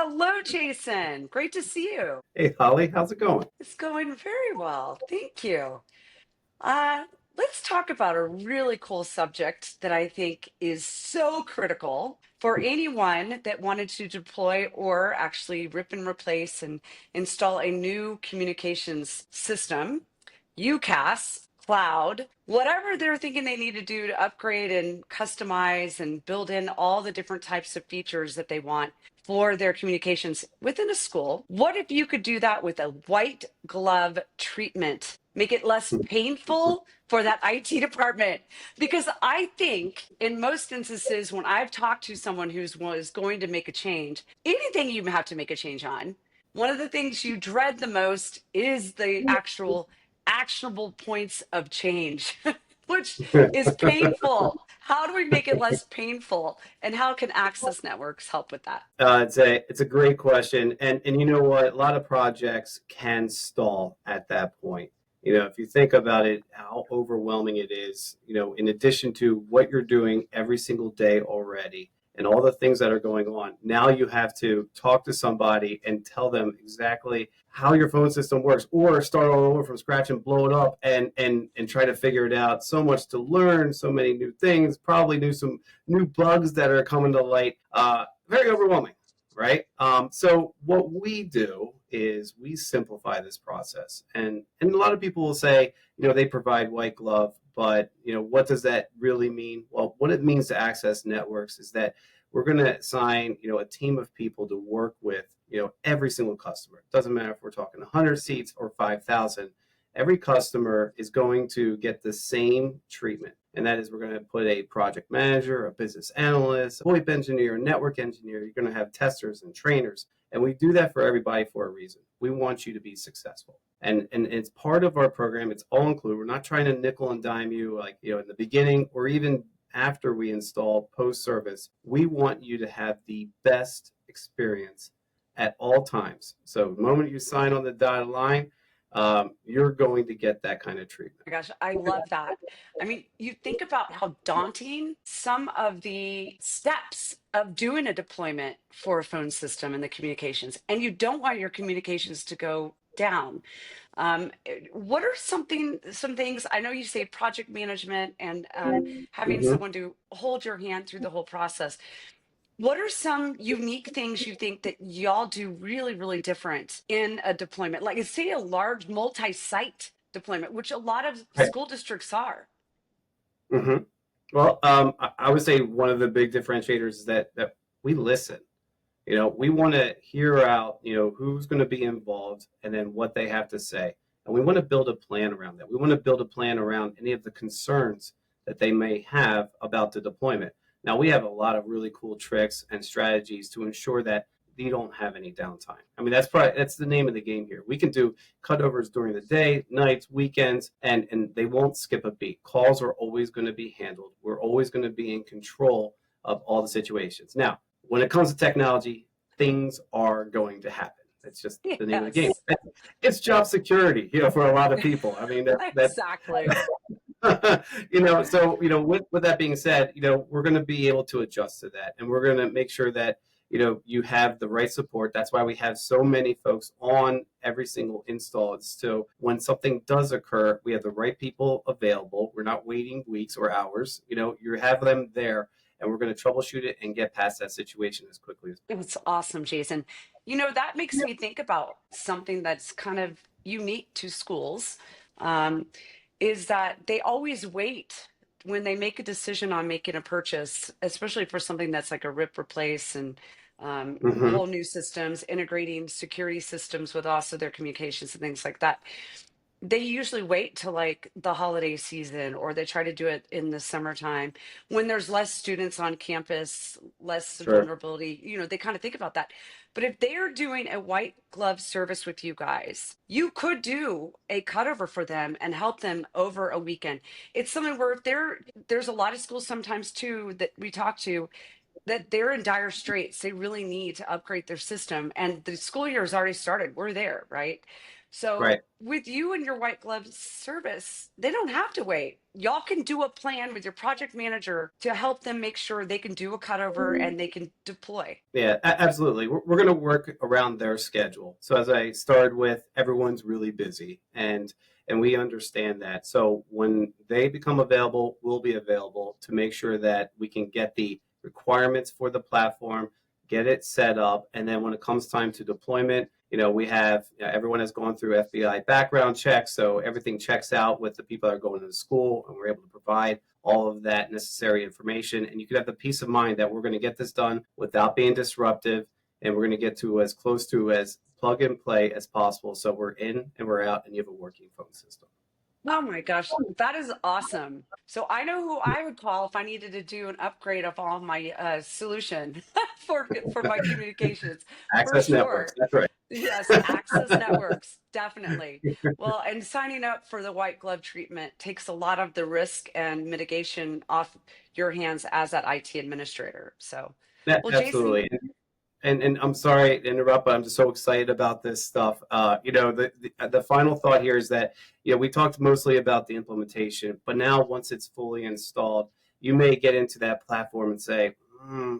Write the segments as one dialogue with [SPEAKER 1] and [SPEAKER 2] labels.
[SPEAKER 1] Hello, Jason. Great to see you.
[SPEAKER 2] Hey, Holly, how's it going?
[SPEAKER 1] It's going very well. Thank you. Uh, let's talk about a really cool subject that I think is so critical for anyone that wanted to deploy or actually rip and replace and install a new communications system, UCAS, cloud, whatever they're thinking they need to do to upgrade and customize and build in all the different types of features that they want for their communications within a school. What if you could do that with a white glove treatment? Make it less painful for that IT department. Because I think in most instances, when I've talked to someone who's was going to make a change, anything you have to make a change on, one of the things you dread the most is the actual actionable points of change, which is painful. How do we make it less painful? And how can Access Networks help with that?
[SPEAKER 2] It's a great question, and you know what? A lot of projects can stall at that point. If you think about it, how overwhelming it is. In addition to what you're doing every single day already, and all the things that are going on, now you have to talk to somebody and tell them exactly how your phone system works, or start all over from scratch and blow it up and try to figure it out. So much to learn, so many new things, probably some new bugs that are coming to light. Very overwhelming, right? So what we do is we simplify this process, and a lot of people will say, they provide white glove, but what does that really mean? Well, what it means to Access Networks is that we're going to assign a team of people to work with every single customer. It doesn't matter if we're talking 100 seats or 5,000. Every customer is going to get the same treatment. And that is, we're going to put a project manager, a business analyst, a VoIP engineer, a network engineer. You're going to have testers and trainers. And we do that for everybody for a reason. We want you to be successful. And it's part of our program. It's all included. We're not trying to nickel and dime you like, in the beginning or even after we install post-service. We want you to have the best experience at all times. So the moment you sign on the dotted line, you're going to get that kind of treatment.
[SPEAKER 1] Oh my gosh, I love that. I mean, you think about how daunting some of the steps of doing a deployment for a phone system and the communications, and you don't want your communications to go down. What are some things? I know you say project management and having
[SPEAKER 2] Mhm.
[SPEAKER 1] someone to hold your hand through the whole process. What are some unique things you think that y'all do really, really different in a deployment? Like, say, a large multi-site deployment, which a lot of
[SPEAKER 2] Right.
[SPEAKER 1] school districts are.
[SPEAKER 2] Mhm. Well, I would say one of the big differentiators is that we listen. We want to hear out, who's going to be involved and then what they have to say. And we want to build a plan around that. We want to build a plan around any of the concerns that they may have about the deployment. Now, we have a lot of really cool tricks and strategies to ensure that you don't have any downtime. I mean, that's the name of the game here. We can do cutovers during the day, nights, weekends, and they won't skip a beat. Calls are always going to be handled. We're always going to be in control of all the situations. Now, when it comes to technology, things are going to happen. It's just the name of the game.
[SPEAKER 1] Yes,
[SPEAKER 2] It's job security, for a lot of people. I mean, that
[SPEAKER 1] exactly.
[SPEAKER 2] so with that being said, we're going to be able to adjust to that, and we're going to make sure that you have the right support. That's why we have so many folks on every single install. So when something does occur, we have the right people available. We're not waiting weeks or hours. You have them there, and we're going to troubleshoot it and get past that situation as quickly as possible.
[SPEAKER 1] It's awesome, Jason. That makes me think about something that's kind of unique to schools, um, is that they always wait when they make a decision on making a purchase, especially for something that's like a rip replace and
[SPEAKER 2] Hmm.
[SPEAKER 1] whole new systems, integrating security systems with also their communications and things like that. They usually wait till like the holiday season, or they try to do it in the summertime when there's less students on campus, less
[SPEAKER 2] Sure.
[SPEAKER 1] vulnerability. They kind of think about that. But if they are doing a white glove service with you guys, you could do a cutover for them and help them over a weekend. It's something where if there's a lot of schools sometimes too that we talk to that they're in dire straits. They really need to upgrade their system, and the school year has already started. We're there, right? So
[SPEAKER 2] Right.
[SPEAKER 1] with you and your white glove service, they don't have to wait. Y'all can do a plan with your project manager to help them make sure they can do a cutover and they can deploy.
[SPEAKER 2] Yeah, absolutely. We're going to work around their schedule. So as I started with, everyone's really busy, and we understand that. So when they become available, we'll be available to make sure that we can get the requirements for the platform, get it set up, and then when it comes time to deployment, we have everyone has gone through FBI background checks, so everything checks out with the people that are going to the school, and we're able to provide all of that necessary information. And you can have the peace of mind that we're going to get this done without being disruptive. And we're going to get to as close to as plug and play as possible. So we're in and we're out, and you have a working phone system.
[SPEAKER 1] Oh my gosh, that is awesome. So I know who I would call if I needed to do an upgrade of all my solution for my communications, for
[SPEAKER 2] Axxess Networks.
[SPEAKER 1] sure.
[SPEAKER 2] That's right.
[SPEAKER 1] Yes, Access Networks, definitely. Well, and signing up for the white glove treatment takes a lot of the risk and mitigation off your hands as that IT administrator. So, well, Jason,
[SPEAKER 2] Absolutely. And I'm sorry to interrupt, but I'm just so excited about this stuff. The final thought here is that we talked mostly about the implementation, but now once it's fully installed, you may get into that platform and say,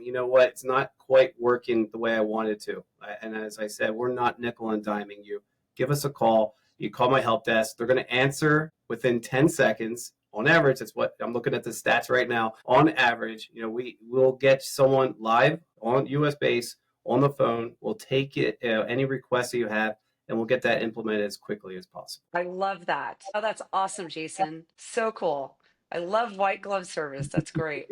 [SPEAKER 2] you know what, it's not quite working the way I wanted to. And as I said, we're not nickel and diming you. Give us a call. You call my help desk. They're going to answer within 10 seconds. On average, that's what I'm looking at the stats right now. On average, we will get someone live on US base on the phone. We'll take it, any requests that you have, and we'll get that implemented as quickly as possible.
[SPEAKER 1] I love that. Oh, that's awesome, Jason. So cool. I love white glove service. That's great.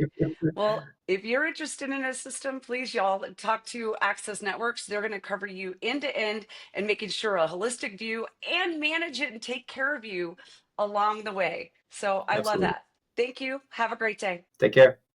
[SPEAKER 1] Well, if you're interested in a system, please, y'all, talk to Access Networks. They're going to cover you end to end and making sure a holistic view and manage it and take care of you along the way. So I love
[SPEAKER 2] Absolutely.
[SPEAKER 1] that. Thank you. Have a great day.
[SPEAKER 2] Take care.